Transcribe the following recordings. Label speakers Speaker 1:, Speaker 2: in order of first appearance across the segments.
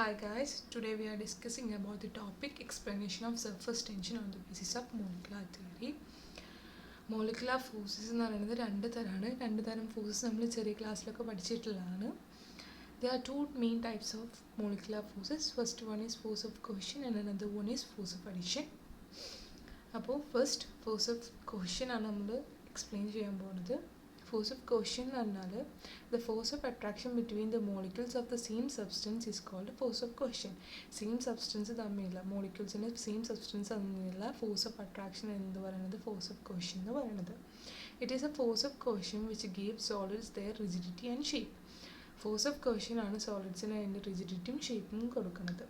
Speaker 1: Hi guys, today we are discussing about the topic explanation of surface tension on the basis of molecular theory. Molecular forces എന്ന് പറയുന്നത് രണ്ട് തരം forces നമ്മൾ ചെറിയ ക്ലാസ്സിലൊക്കെ പഠിച്ചിട്ടുള്ളതാണ്. There are two main types of molecular forces. First one is force of cohesion and another one is force of addition. അപ്പോൾ first force of cohesion ആണ് നമ്മൾ എക്സ്പ്ലെയിൻ ചെയ്യാൻ പോകുന്നത്. Force of cohesion എന്ന് പറഞ്ഞാൽ the force of attraction between the molecules of the same substance is called force of cohesion. Same substance തമ്മിലുള്ള മോളിക്യൂൾസിൻ്റെ same substance തമ്മിലുള്ള ഫോഴ്സ് ഓഫ് അട്രാക്ഷൻ എന്ന് പറയുന്നത് ഫോഴ്സ് ഓഫ് കോഹഷൻ എന്ന് പറയുന്നത്. It is a force of cohesion which give solids their rigidity and shape. Force of cohesion ആണ് സോളിഡ്സിന് അതിൻ്റെ റിജിഡിറ്റിയും ഷേപ്പും കൊടുക്കുന്നത്.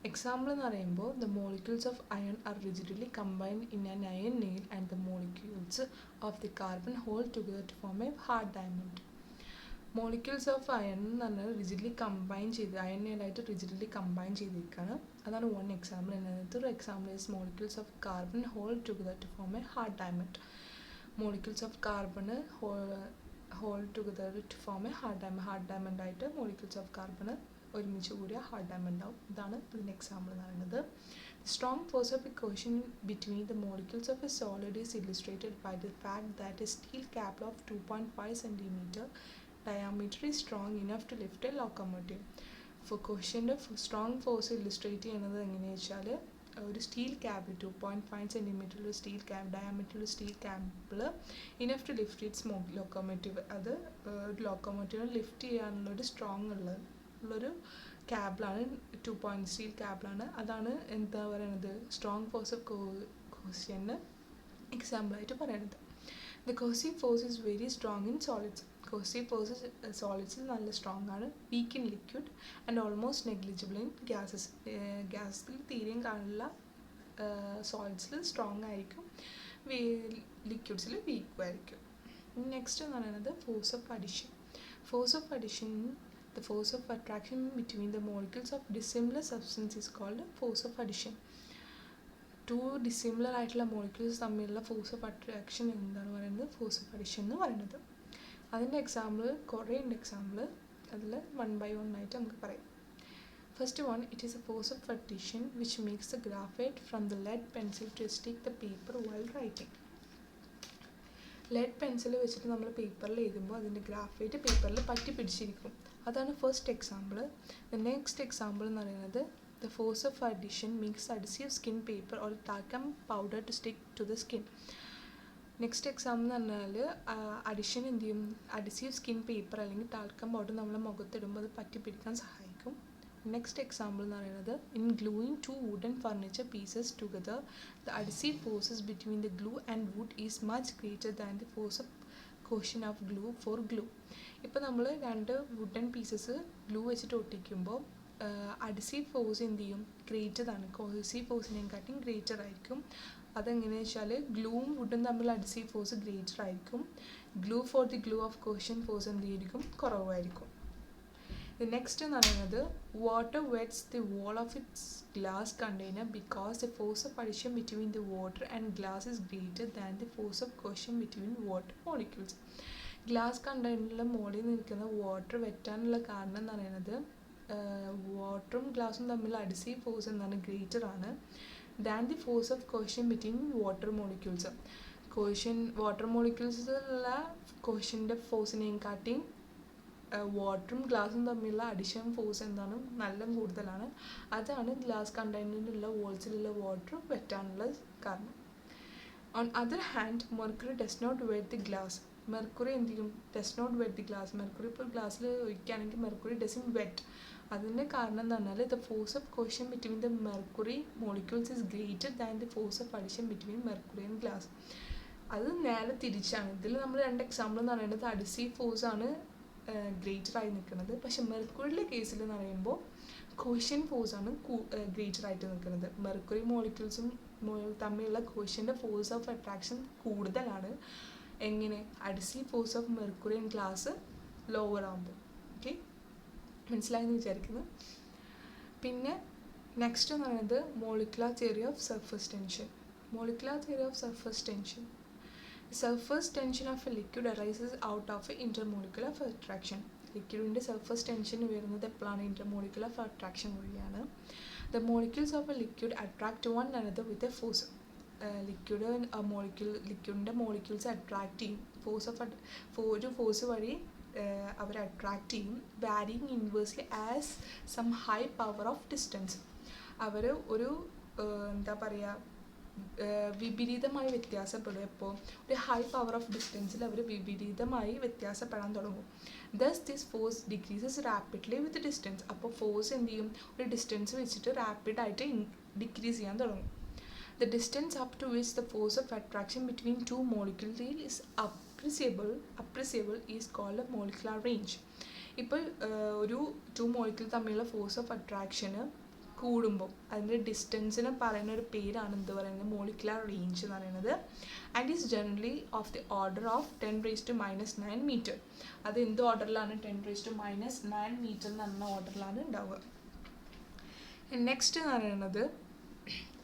Speaker 1: എക്സാമ്പിൾ എന്ന് പറയുമ്പോൾ the molecules of iron are rigidly combined in an iron nail and the molecules of the carbon hold together to form a hard diamond. Molecules of iron എന്ന് പറഞ്ഞാൽ rigidly combine ചെയ്ത് അയൺ നെയിലായിട്ട് rigidly combine ചെയ്തിരിക്കുകയാണ്. അതാണ് one example. ഒരു example is molecules of carbon hold together to form A hard diamond. മോളിക്യൂൾസ് of കാർബണ് ഹോൾഡ് together to form A hard ഡയമണ്ട് ആയിട്ട് മോളിക്യൂൾസ് ഓഫ് കാർബണ് ഒരുമിച്ച് കൂടിയ ഹാർഡ് ഡയമണ്ട് ആവും. ഇതാണ് ഇതിൻ്റെ എക്സാമ്പിൾ എന്ന് പറയുന്നത്. Strong force of cohesion between the molecules of a solid is illustrated by the fact that a steel cap of 2.5 cm diameter is strong enough to lift a locomotive. For cohesionൻ്റെ strong force illustrate ചെയ്യുന്നത് എങ്ങനെയാണെന്ന് വെച്ചാൽ ഒരു steel cable 2.5 centimetre steel cable diameter steel ക്യാബിൽ enough to lift its locomotive. അത് ഒരു ലോക്കോമോട്ടീവിനെ lift ചെയ്യാനുള്ളൊരു strong ഉള്ളൊരു ക്യാബിലാണ്, 2 സ്റ്റീൽ ക്യാബിലാണ്. അതാണ് എന്താ പറയുന്നത് സ്ട്രോങ് ഫോഴ്സ് ഓഫ് കോഹഷന് എക്സാമ്പിളായിട്ട് പറയുന്നത്. The cohesive force is very strong in solids. Cohesive force സോളിഡ്സിൽ നല്ല സ്ട്രോങ് ആണ്. Weak in liquid and almost negligible in gases. ഗ്യാസിൽ തീരെയും കാണില്ല. സോളിഡ്സിൽ സ്ട്രോങ് ആയിരിക്കും, ലിക്വിഡ്സിൽ വീക്കും ആയിരിക്കും. നെക്സ്റ്റ് എന്ന് പറയുന്നത് force of addition. Force of addition, the force of attraction between the molecules of dissimilar substance is called force of addition. Two dissimilar ആയിട്ടുള്ള molecules തമ്മിലുള്ള force of attraction എന്താണ് പറയുന്നത് ഫോഴ്സ് ഓഫ് അഡിഷൻ എന്ന് പറയുന്നത്. അതിൻ്റെ example കുറേ ഉണ്ട്. Example അതിൽ 1 by 1 ആയിട്ട് നമുക്ക് പറയാം. First one, it is a force of adhesion which makes the graphite from the lead pencil to stick the paper while writing. Lead pencil വെച്ചിട്ട് നമ്മൾ പേപ്പറിൽ എഴുതുമ്പോൾ അതിൻ്റെ ഗ്രാഫൈറ്റ് പേപ്പറിൽ പറ്റി പിടിച്ചിരിക്കും. അതാണ് first example. The next example എന്ന് പറയുന്നത് the force of adhesion makes adhesive skin paper or talcum powder to stick to the skin. Next example എന്ന് പറഞ്ഞാൽ അഡിഷൻ എന്ത് ചെയ്യും, അഡിസീവ് സ്കിൻ പേപ്പർ അല്ലെങ്കിൽ ടാൽക്കം പൗഡർ നമ്മളെ മുഖത്തിടുമ്പോൾ അത് പറ്റി പിടിക്കാൻ സഹായിക്കും. നെക്സ്റ്റ് എക്സാമ്പിൾ എന്ന് പറയുന്നത് in gluing two wooden furniture pieces together the adhesive forces between the glue and wood is much greater than the force of cohesion of glue for glue. ഇപ്പോൾ നമ്മൾ രണ്ട് വുഡൻ പീസസ് ഗ്ലൂ വെച്ചിട്ട് ഒട്ടിക്കുമ്പോൾ adhesive force എന്ത് ചെയ്യും, greater ആണ്. Cohesive ഫോഴ്സിനെക്കാട്ടും greater ആയിരിക്കും. അതെങ്ങനെയാണെന്ന് വെച്ചാൽ ഗ്ലൂവും വുഡും തമ്മിൽ അഡിസീവ് ഫോഴ്സ് ഗ്രേറ്റർ ആയിരിക്കും. Glue for the glue of caution force എന്ത് ചെയ്തിരിക്കും, കുറവായിരിക്കും. The next എന്ന് പറയുന്നത് water wets the wall of its glass container because the force of addition between the water and glass is greater than the force of cohesion between water molecules. Glass കണ്ടെയ്നറിലെ മുകളിൽ നിൽക്കുന്ന water വെറ്റാനുള്ള കാരണം എന്ന് പറയുന്നത് വാട്ടറും ഗ്ലാസും തമ്മിൽ അഡിസീവ് ഫോഴ്സ് എന്താണ്, ഗ്രേറ്റർ ആണ് than the force of cohesion between water molecules. Water മോളിക്യൂൾസിലുള്ള കോഹഷൻ്റെ ഫോഴ്സിനെയും കാട്ടിയും വാട്ടറും ഗ്ലാസും തമ്മിലുള്ള അഡിഷൻ ഫോഴ്സ് എന്താണ്, നല്ല കൂടുതലാണ്. അതാണ് ഗ്ലാസ് കണ്ടെയ്നറിലുള്ള വോൾസിലുള്ള വാട്ടർ വെറ്റാനുള്ള കാരണം. On other hand mercury does not wet the glass. Mercury എന്ത് ചെയ്യും, does not wet the glass. Mercury ഇപ്പോൾ ഗ്ലാസ്സിൽ ഒഴിക്കുകയാണെങ്കിൽ മെർക്കുറി ഡസൻ വെറ്റ്. അതിൻ്റെ കാരണം എന്ന് പറഞ്ഞാൽ the force of cohesion between the mercury molecules is greater than the force of adhesion between mercury and glass. അത് നേരെ തിരിച്ചാണ്. ഇതിൽ നമ്മൾ രണ്ട് എക്സാമ്പിൾ എന്ന് പറയുന്നത് അഡിസീവ് ഫോഴ്സ് ആണ് ഗ്രേറ്റർ ആയി നിൽക്കുന്നത്. പക്ഷെ മെർക്കുറിയുടെ കേസിൽ എന്ന് പറയുമ്പോൾ കോഹഷൻ ഫോഴ്സ് ആണ് ഗ്രേറ്റർ ആയിട്ട് നിൽക്കുന്നത്. മെർക്കുറി മോളിക്യൂൾസും തമ്മിലുള്ള കോഹഷൻ്റെ ഫോഴ്സ് ഓഫ് അട്രാക്ഷൻ കൂടുതലാണ്. എങ്ങനെ, adhesive force of mercury and glass lower ആകുമ്പോൾ. ഓക്കെ, മനസ്സിലായെന്ന് വിചാരിക്കുന്നു. പിന്നെ നെക്സ്റ്റ് എന്ന് പറയുന്നത് molecular theory of surface tension. Molecular theory of surface tension. Surface tension of a liquid arises out of intermolecular attraction. ലിക്വിഡിൻ്റെ surface tension വരുന്നത് എപ്പോഴാണ്? Intermolecular attraction വഴിയാണ്. The molecules of a liquid attract one another with a force. ലിക്വിഡിൻ്റെ molecules attract ചെയ്യും, ഒരു force വഴി അവർ attract ചെയ്യും. Varying inversely as some high power of distance. അവർ ഒരു എന്താ പറയുക, വിപരീതമായി വ്യത്യാസപ്പെടും. എപ്പോൾ? ഒരു ഹൈ പവർ ഓഫ് ഡിസ്റ്റൻസിൽ അവർ വിപരീതമായി വ്യത്യാസപ്പെടാൻ തുടങ്ങും. Thus this force decreases rapidly with distance. അപ്പോൾ ഫോഴ്സ് എന്ത് ചെയ്യും? ഒരു ഡിസ്റ്റൻസ് വെച്ചിട്ട് റാപ്പിഡായിട്ട് ഡിക്രീസ് ചെയ്യാൻ തുടങ്ങും. The distance up to which the force of attraction between two molecules is appreciable is called a molecular range. ഇപ്പോൾ ഒരു 2 molecule തമ്മിലുള്ള ഫോഴ്സ് ഓഫ് അട്രാക്ഷന് കൂടുമ്പോൾ അതിൻ്റെ ഡിസ്റ്റൻസിന് പറയുന്ന ഒരു പേരാണ് എന്ത് പറയുന്നത്? മോളിക്കുലർ റേഞ്ച് എന്ന് പറയുന്നത്. And is generally of the order of 10⁻⁹ metre. അത് എന്ത് ഓർഡറിലാണ്? 10⁻⁹ മീറ്റർ എന്ന് പറഞ്ഞ ഓർഡറിലാണ് ഉണ്ടാവുക. നെക്സ്റ്റ് എന്ന് പറയുന്നത്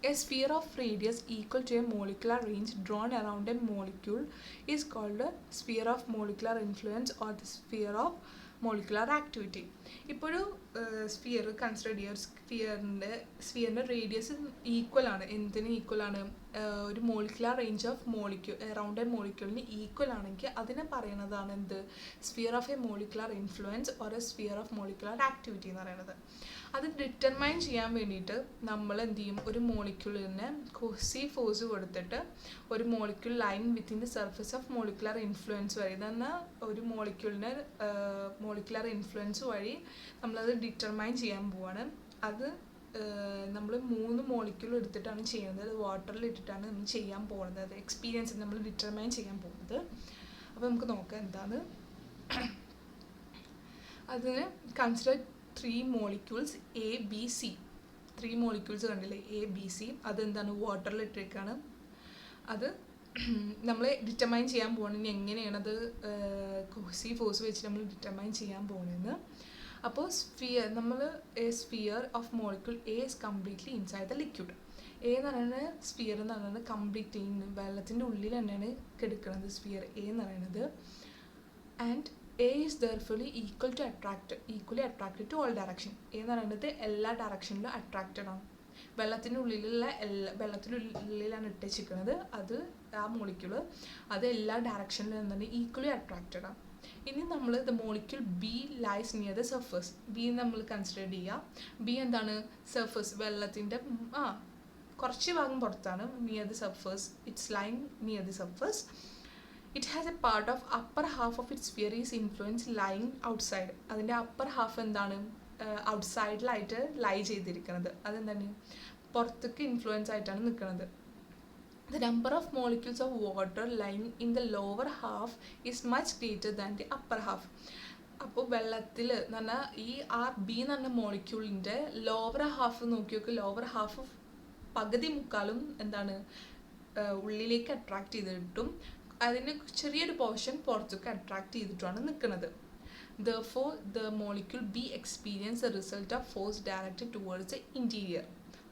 Speaker 1: a sphere of radius equal to a molecular range drawn around a molecule is called a sphere of molecular influence or the sphere of molecular activity. ഇപ്പോഴൊരു sphere consider ചെയ്യുക. സ്ഫിയറിൻ്റെ റേഡിയസ് ഈക്വൽ ആണ്. എന്തിന് equal ആണ്? ഒരു molecular range of around a മോളിക്യൂളിന് equal ആണെങ്കിൽ അതിനെ പറയുന്നതാണ് എന്ത്? Sphere of a molecular influence or a sphere of molecular activity എന്ന് പറയുന്നത്. അത് ഡിറ്റർമൈൻ ചെയ്യാൻ വേണ്ടിയിട്ട് നമ്മൾ എന്ത് ചെയ്യും? ഒരു മോളിക്യൂളിന് കോസി ഫോഴ്സ് കൊടുത്തിട്ട് ഒരു molecule line within the surface of molecular influence വഴി എന്നാൽ ഒരു മോളിക്യൂളിന് മോളിക്കുലർ ഇൻഫ്ലുവൻസ് വഴി നമ്മളത് ഡിറ്റർമൈൻ ചെയ്യാൻ പോവാണ്. അത് നമ്മൾ 3 മോളിക്യൂൾ എടുത്തിട്ടാണ് ചെയ്യുന്നത്. അത് വാട്ടറിൽ ഇട്ടിട്ടാണ് നമ്മൾ ചെയ്യാൻ പോകുന്നത്. അത് എക്സ്പീരിയൻസ് നമ്മൾ ഡിറ്റർമൈൻ ചെയ്യാൻ പോകുന്നത്. അപ്പോൾ നമുക്ക് നോക്കാം എന്താണ് അതിന്. Consider 3 molecules A, B, C. 3 molecules കണ്ടില്ലേ? A, B, C. അതെന്താണ്? വാട്ടറിൽ ഇട്ടിരിക്കുകയാണ്. അത് നമ്മൾ ഡിറ്റർമൈൻ ചെയ്യാൻ പോകണമെങ്കിൽ എങ്ങനെയാണത് കോസി ഫോഴ്സ് വെച്ച് നമ്മൾ ഡിറ്റർമൈൻ ചെയ്യാൻ പോകുന്നതെന്ന്. അപ്പോൾ sphere of molecule A is completely inside the liquid. A എന്ന് പറയുന്നത് സ്ഫിയർ എന്ന് പറയുന്നത് കംപ്ലീറ്റ് വെള്ളത്തിൻ്റെ ഉള്ളിൽ തന്നെയാണ് കിടക്കുന്നത് സ്ഫിയർ എ എന്ന് പറയുന്നത്. And A is therefore equally attracted to all direction. A എന്ന് പറയുന്നത് എല്ലാ ഡയറക്ഷനിലും അട്രാക്റ്റഡ് ആണ്. വെള്ളത്തിനുള്ളിലാണ് ഇട്ടിരിക്കുന്നത്. അത് ആ മോളിക്യൂള് അത് എല്ലാ ഡയറക്ഷനിലും എന്താണ്? ഈക്വലി അട്രാക്റ്റഡ് ആണ്. ഇനി നമ്മൾ the molecule B lies near the surface. B നമ്മൾ കൺസിഡർ ചെയ്യുക. ബി എന്താണ്? സർഫസ്, വെള്ളത്തിൻ്റെ കുറച്ച് ഭാഗം പുറത്താണ്. Near the surface, it's line near the surface. It has a part of upper half of its sphere is influence lying outside. അതിൻ്റെ upper half എന്താണ്? ഔട്ട്സൈഡിലായിട്ട് ലൈ ചെയ്തിരിക്കുന്നത്. അതെന്താണ്? പുറത്തേക്ക് ഇൻഫ്ലുവൻസ് ആയിട്ടാണ് നിൽക്കുന്നത്. The number of molecules of water lying in the lower half is much greater than the upper half. അപ്പോൾ വെള്ളത്തിൽ എന്ന് പറഞ്ഞാൽ ഈ ബി എന്ന് പറഞ്ഞ മോളിക്യൂളിൻ്റെ ലോവർ ഹാഫ് നോക്കി നോക്ക്. ലോവർ ഹാഫ് പകുതി മുക്കാലും എന്താണ്? ഉള്ളിലേക്ക് അട്രാക്ട് ചെയ്തിട്ടും അതിൻ്റെ ചെറിയൊരു പോർഷൻ പുറത്തേക്ക് അട്രാക്ട് ചെയ്തിട്ടാണ് നിൽക്കുന്നത്. Therefore, the molecule B experience the result of force directed towards the interior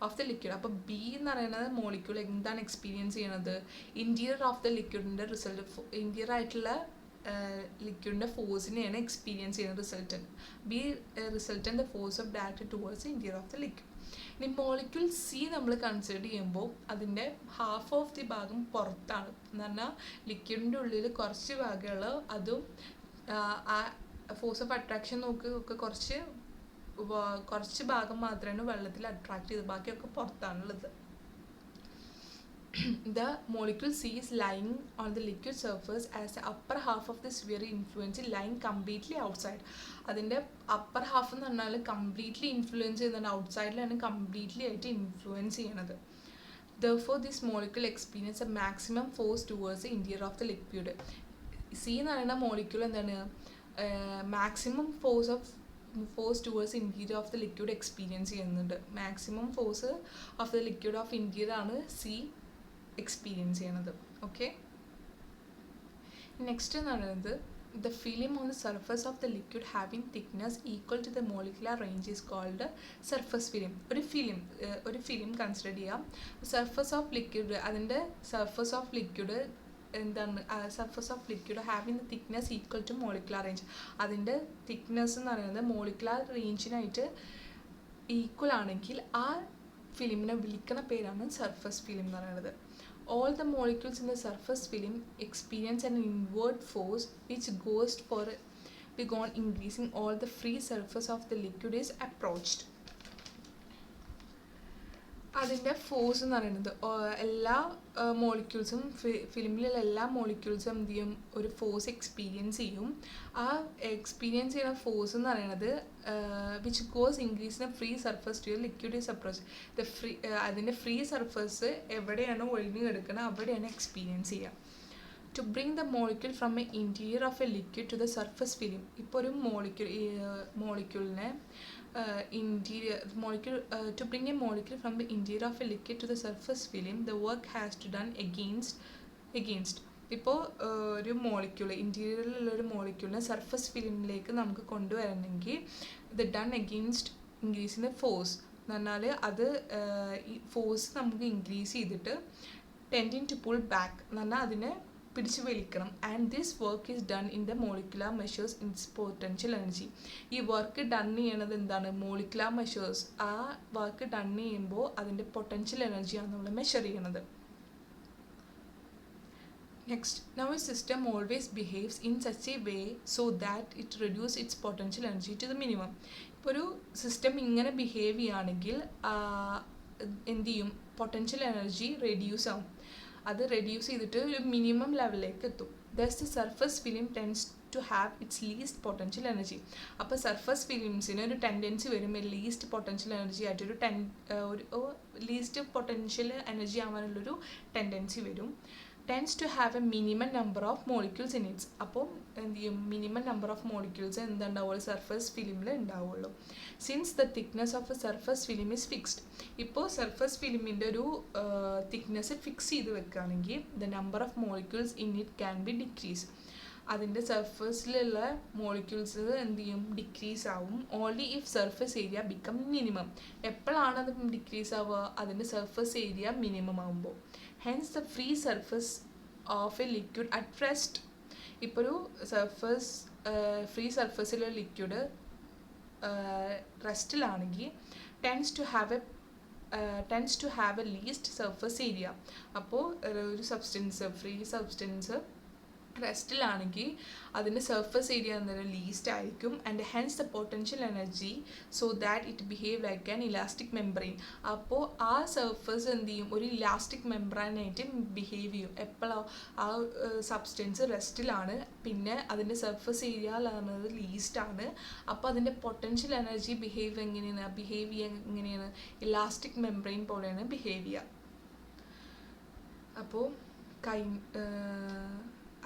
Speaker 1: of the liquid. അപ്പോൾ ബി എന്ന് പറയുന്നത് മോളിക്യൂൾ എന്താണ് എക്സ്പീരിയൻസ് ചെയ്യണത്? ഇൻറ്റീരിയർ ഓഫ് ദ ലിക്വിഡിൻ്റെ റിസൾട്ട്, ഇൻറ്റീരിയർ ആയിട്ടുള്ള ലിക്വിഡിൻ്റെ ഫോഴ്സിനെയാണ് എക്സ്പീരിയൻസ് ചെയ്യുന്നത് resultant. B resultant the force of directed towards the interior of the liquid. ഇനി മോളിക്യൂൾ സി നമ്മൾ കൺസിഡർ ചെയ്യുമ്പോൾ അതിൻ്റെ ഹാഫ് ഓഫ് ദി ഭാഗം പുറത്താണ്. എന്ന് പറഞ്ഞാൽ ലിക്വിഡിൻ്റെ ഉള്ളിൽ കുറച്ച് ഭാഗങ്ങൾ അതും ആ ഫോഴ്സ് ഓഫ് അട്രാക്ഷൻ ഒക്കെ കുറച്ച് ഭാഗം മാത്രമാണ് വെള്ളത്തിൽ അട്രാക്ട് ചെയ്തത്. ബാക്കിയൊക്കെ പുറത്താണുള്ളത്. The molecule C is lying on the liquid surface as the upper half of the sphere influence lying completely outside. അതിൻ്റെ അപ്പർ ഹാഫ് എന്ന് പറഞ്ഞാൽ കംപ്ലീറ്റ്ലി ഇൻഫ്ലുവൻസ് ചെയ്യുന്നുണ്ട്. ഔട്ട്സൈഡിലാണ് കംപ്ലീറ്റ്ലി ആയിട്ട് ഇൻഫ്ലുവൻസ് ചെയ്യണത്. Therefore, this molecule experience a maximum force towards the interior of the liquid. C എന്ന് പറയുന്ന molecule എന്താണ്? Maximum force towards interior of the liquid experience ചെയ്യുന്നുണ്ട്. Maximum force of the liquid of interior ആണ് C experience ചെയ്യണത്. Okay, next എന്ന് പറയുന്നത് the film on the surface of the liquid having thickness equal to the molecular range is called surface film. ഒരു film consider ചെയ്യാം. Surface of liquid, അതിൻ്റെ surface of liquid എന്താണ് surface of liquid having the thickness equal to molecular range. അതിൻ്റെ thickness എന്ന് പറയുന്നത് molecular റേഞ്ചിനായിട്ട് equal ആണെങ്കിൽ ആ ഫിലിമിനെ വിളിക്കുന്ന പേരാണ് സർഫസ് ഫിലിം എന്ന് പറയുന്നത്. All the molecules in the surface film experience an inward force which goes on increasing all the free surface of the liquid is approached. അതിൻ്റെ ഫോഴ്സ് എന്ന് പറയുന്നത് എല്ലാ മോളിക്യൂൾസും ഫിലിമിലുള്ള എല്ലാ മോളിക്യൂൾസും എന്ത് ചെയ്യും, ഒരു ഫോഴ്സ് എക്സ്പീരിയൻസ് ചെയ്യും. ആ എക്സ്പീരിയൻസ് ചെയ്യുന്ന ഫോഴ്സ് എന്ന് പറയുന്നത് which goes increase the free surface to liquid is approach. അതിൻ്റെ ഫ്രീ സർഫസ് എവിടെയാണോ ഒഴിഞ്ഞു കിടക്കുന്നത് അവിടെയാണ് എക്സ്പീരിയൻസ് ചെയ്യുക. To bring the molecule from a interior of a liquid to the surface film. ഇപ്പോൾ ഒരു മോളിക്യൂളിനെ to bring a molecule from the interior of a liquid to the surface film, the work has to done against. ഇപ്പോൾ ഒരു molecule ഇൻറ്റീരിയറിലുള്ള ഒരു മോളിക്യൂളിനെ surface ഫിലിമിലേക്ക് നമുക്ക് കൊണ്ടുവരണമെങ്കിൽ ഇത് done against ഇൻക്രീസിൻ്റെ force എന്ന് പറഞ്ഞാൽ അത് ഈ ഫോഴ്സ് നമുക്ക് ഇൻക്രീസ് ചെയ്തിട്ട് ടെൻഡിങ് ടു പുൾ ബാക്ക് എന്ന് പറഞ്ഞാൽ അതിനെ പിടിച്ചു വലിക്കണം. And this work is done in the molecular measures its potential energy. ഈ വർക്ക് ഡൺ ചെയ്യണത് എന്താണ്, മോളിക്കുലാർ മെഷേഴ്സ്. ആ വർക്ക് ഡൺ ചെയ്യുമ്പോൾ അതിൻ്റെ പൊട്ടൻഷ്യൽ എനർജിയാണ് നമ്മൾ മെഷർ ചെയ്യണത്. Next, now a system always behaves in such a way so that it reduce its potential energy to the minimum. ഇപ്പോൾ ഒരു സിസ്റ്റം ഇങ്ങനെ ബിഹേവ് ചെയ്യുകയാണെങ്കിൽ എന്ത് ചെയ്യും, പൊട്ടൻഷ്യൽ എനർജി റെഡ്യൂസ് ആവും. അത് റെഡ്യൂസ് ചെയ്തിട്ട് ഒരു മിനിമം ലെവലിലേക്ക് എത്തും. Thus the surface film tends to have its least potential energy. അപ്പോൾ സർഫസ് ഫിലിംസിന് ഒരു ടെൻഡൻസി വരും ലീസ്റ്റ് പൊട്ടൻഷ്യൽ എനർജി ആയിട്ടൊരു ലീസ്റ്റ് പൊട്ടൻഷ്യൽ എനർജി ആവാനുള്ളൊരു ടെൻഡൻസി വരും. Tends to have a minimum number of molecules in its. അപ്പോൾ എന്ത് ചെയ്യും, മിനിമം നമ്പർ ഓഫ് മോളിക്യൂൾസ് എന്തുണ്ടാവുള്ളൂ, സർഫസ് ഫിലിമിൽ ഉണ്ടാവുള്ളൂ. Since the thickness of a surface film is fixed. ഇപ്പോൾ സർഫസ് ഫിലിമിൻ്റെ ഒരു തിക്നെസ് ഫിക്സ് ചെയ്ത് വെക്കുകയാണെങ്കിൽ the number of molecules in it can be decrease. അതിൻ്റെ സർഫസിലുള്ള മോളിക്യൂൾസ് എന്ത് ചെയ്യും, ഡിക്രീസ് ആവും. Only if surface area become minimum. എപ്പോഴാണ് അത് ഡിക്രീസ് ആവുക, അതിൻ്റെ സർഫസ് ഏരിയ മിനിമം ആകുമ്പോൾ. Hence the free surface of a liquid at rest. ഇപ്പോൾ ഒരു ഫ്രീ സർഫസിലുള്ള ലിക്വിഡ് റെസ്റ്റിലാണെങ്കിൽ tends to have a least surface area. അപ്പോൾ ഒരു ഫ്രീ സബ്സ്റ്റൻസ് റെസ്റ്റിലാണെങ്കിൽ അതിൻ്റെ സർഫസ് ഏരിയ എന്നൊരു ലീസ്റ്റ് ആയിരിക്കും. And hence the potential energy so that it behave like an elastic membrane. അപ്പോൾ ആ സർഫസ് എന്ത് ചെയ്യും, ഒരു ഇലാസ്റ്റിക് മെംബ്രെയിനായിട്ട് ബിഹേവ് ചെയ്യും. എപ്പോഴാണ് ആ സബ്സ്റ്റൻസ് റെസ്റ്റിലാണ്, പിന്നെ അതിൻ്റെ സർഫസ് ഏരിയ എന്നുള്ളത് ലീസ്റ്റാണ്. അപ്പോൾ അതിൻ്റെ പൊട്ടൻഷ്യൽ എനർജി ബിഹേവ് എങ്ങനെയാണ്, ഇലാസ്റ്റിക് മെംബ്രെയിൻ പോലെയാണ് ബിഹേവ് ചെയ്യുക. അപ്പോൾ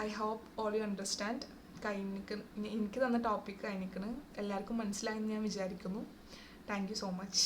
Speaker 1: I hope all you understand. എനിക്ക് തന്ന ടോപ്പിക് കഴിഞ്ഞിരിക്കുന്നു. എല്ലാവർക്കും മനസ്സിലായെന്ന് ഞാൻ വിചാരിക്കുന്നു. Thank you so much.